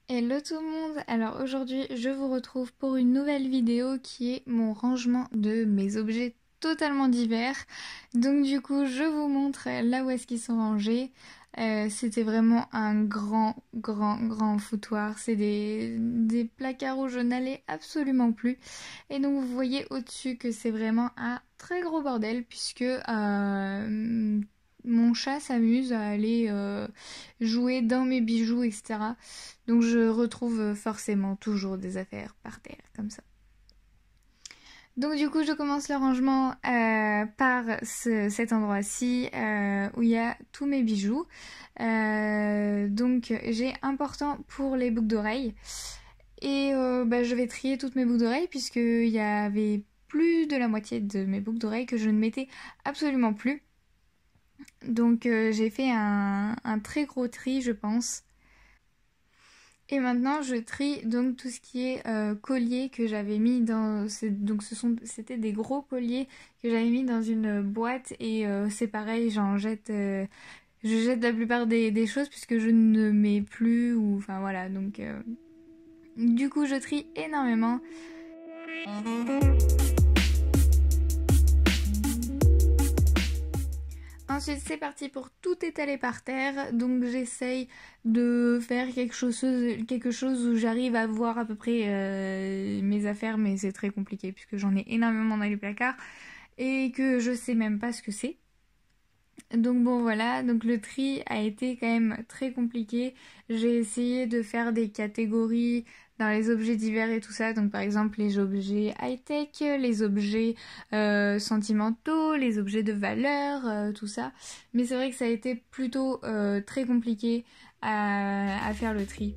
Hello tout le monde, alors aujourd'hui je vous retrouve pour une nouvelle vidéo qui est mon rangement de mes objets totalement divers. Donc du coup je vous montre là où est-ce qu'ils sont rangés. C'était vraiment un grand foutoir, c'est des placards où je n'allais absolument plus. Et donc vous voyez au-dessus que c'est vraiment un très gros bordel puisque mon chat s'amuse à aller jouer dans mes bijoux, etc. Donc je retrouve forcément toujours des affaires par terre, comme ça. Donc du coup, je commence le rangement par cet endroit-ci où il y a tous mes bijoux. Donc j'ai important pour les boucles d'oreilles. Et je vais trier toutes mes boucles d'oreilles puisqu'il y avait plus de la moitié de mes boucles d'oreilles que je ne mettais absolument plus. Donc j'ai fait un très gros tri, je pense. Et maintenant je trie donc tout ce qui est collier que j'avais mis dans... C'était des gros colliers que j'avais mis dans une boîte et c'est pareil, je jette la plupart des choses puisque je ne mets plus ou... Enfin voilà, donc... Du coup je trie énormément. Ensuite c'est parti pour tout étaler par terre, donc j'essaye de faire quelque chose où j'arrive à voir à peu près mes affaires, mais c'est très compliqué puisque j'en ai énormément dans les placards et que je sais même pas ce que c'est. Donc bon voilà, donc le tri a été quand même très compliqué. J'ai essayé de faire des catégories dans les objets divers et tout ça. Donc par exemple les objets high-tech, les objets sentimentaux, les objets de valeur, tout ça. Mais c'est vrai que ça a été plutôt très compliqué à faire le tri.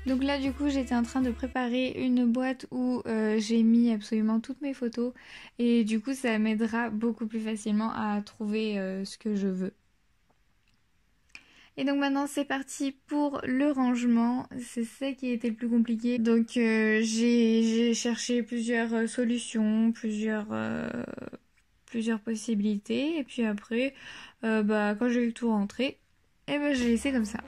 Donc là du coup j'étais en train de préparer une boîte où j'ai mis absolument toutes mes photos et du coup ça m'aidera beaucoup plus facilement à trouver ce que je veux. Et donc maintenant c'est parti pour le rangement, c'est ça qui a été le plus compliqué. Donc j'ai cherché plusieurs solutions, plusieurs possibilités et puis après quand j'ai eu tout rentré, j'ai laissé comme ça.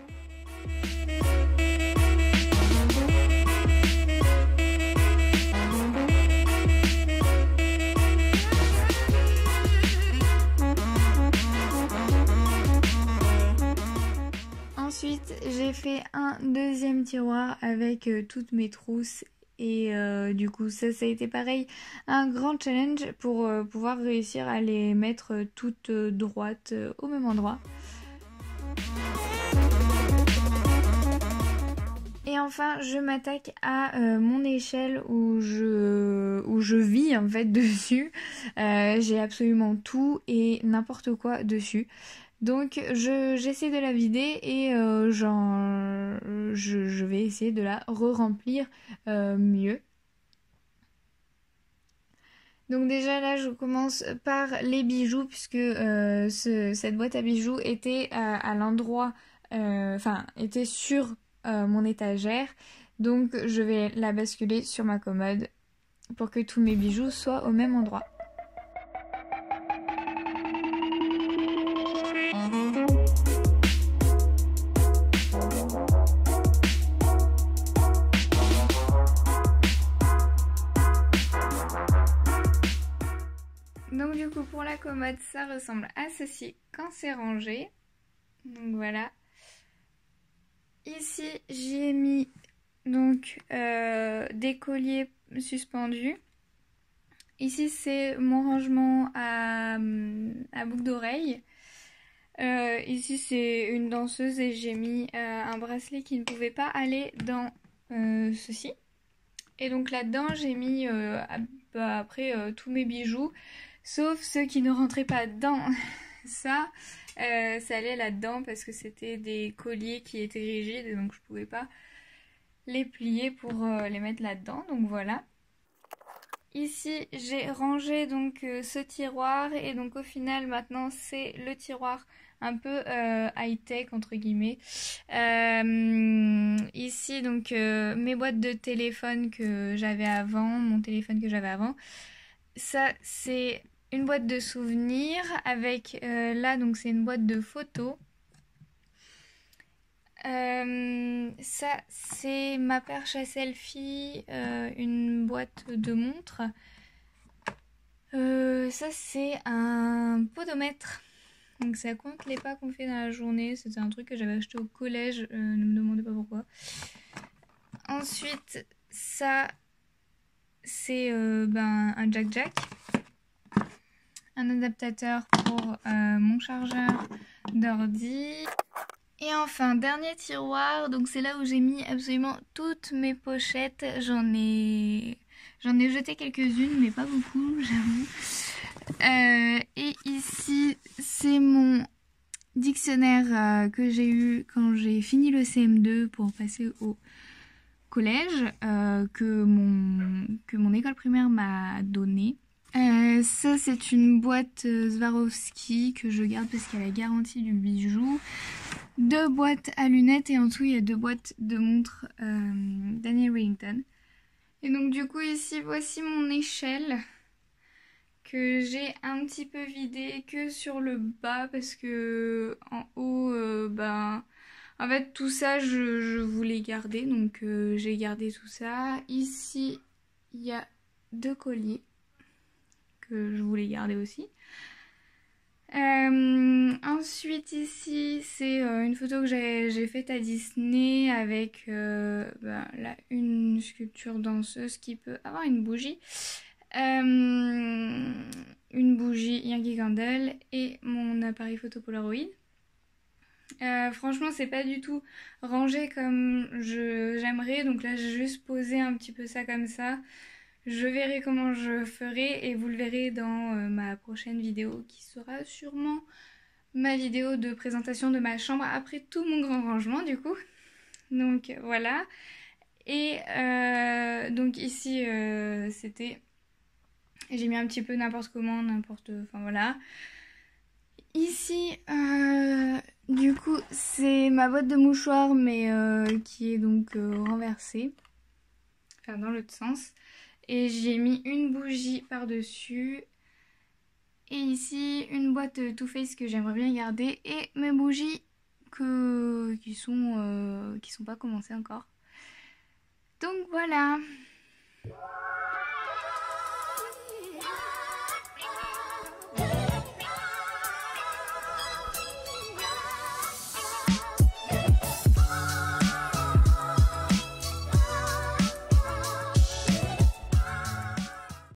Ensuite, j'ai fait un deuxième tiroir avec toutes mes trousses et du coup ça a été pareil, un grand challenge pour pouvoir réussir à les mettre toutes droites au même endroit. Et enfin, je m'attaque à mon échelle où je vis en fait dessus. J'ai absolument tout et n'importe quoi dessus. Donc j'essaie de la vider et je vais essayer de la re-remplir mieux. Donc déjà là je commence par les bijoux puisque cette boîte à bijoux était à l'endroit, était sur mon étagère. Donc je vais la basculer sur ma commode pour que tous mes bijoux soient au même endroit. Donc du coup pour la commode ça ressemble à ceci quand c'est rangé. Donc voilà. Ici j'ai mis donc des colliers suspendus. Ici c'est mon rangement à boucles d'oreilles. Ici c'est une danseuse et j'ai mis un bracelet qui ne pouvait pas aller dans ceci. Et donc là-dedans, j'ai mis après tous mes bijoux, sauf ceux qui ne rentraient pas dedans. Ça, ça allait là-dedans parce que c'était des colliers qui étaient rigides, et donc je pouvais pas les plier pour les mettre là-dedans. Donc voilà. Ici, j'ai rangé donc ce tiroir, et donc au final maintenant c'est le tiroir un peu high-tech entre guillemets. Ici donc mes boîtes de téléphone que j'avais avant, mon téléphone que j'avais avant. Ça c'est une boîte de souvenirs avec là donc c'est une boîte de photos. Ça c'est ma perche à selfie, une boîte de montres. Ça c'est un podomètre. Donc ça compte les pas qu'on fait dans la journée. C'était un truc que j'avais acheté au collège, ne me demandez pas pourquoi. Ensuite, ça c'est un jack-jack. Un adaptateur pour mon chargeur d'ordi. Et enfin, dernier tiroir, donc c'est là où j'ai mis absolument toutes mes pochettes. J'en ai jeté quelques-unes, mais pas beaucoup, j'avoue. Et ici, c'est mon dictionnaire que j'ai eu quand j'ai fini le CM2 pour passer au collège, que mon école primaire m'a donné. Ça c'est une boîte Swarovski que je garde parce qu'elle a la garantie du bijou. 2 boîtes à lunettes, et en tout il y a 2 boîtes de montres Daniel Wellington. Et donc du coup ici voici mon échelle que j'ai un petit peu vidée que sur le bas parce que en haut en fait tout ça je voulais garder, donc j'ai gardé tout ça. Ici il y a 2 colliers que je voulais garder aussi. Ensuite ici c'est une photo que j'ai faite à Disney avec là, une sculpture danseuse qui peut avoir une bougie. Une bougie Yankee Candle et mon appareil photo Polaroid. Franchement c'est pas du tout rangé comme j'aimerais, donc là j'ai juste posé un petit peu ça comme ça. Je verrai comment je ferai et vous le verrez dans ma prochaine vidéo qui sera sûrement ma vidéo de présentation de ma chambre après tout mon grand rangement du coup. Donc voilà. Et donc ici c'était... J'ai mis un petit peu n'importe comment, enfin voilà. Ici, du coup, c'est ma boîte de mouchoirs, mais qui est donc renversée. Enfin, dans l'autre sens. Et j'ai mis une bougie par-dessus. Et ici, une boîte Too Faced que j'aimerais bien garder. Et mes bougies qui sont pas commencées encore. Donc voilà.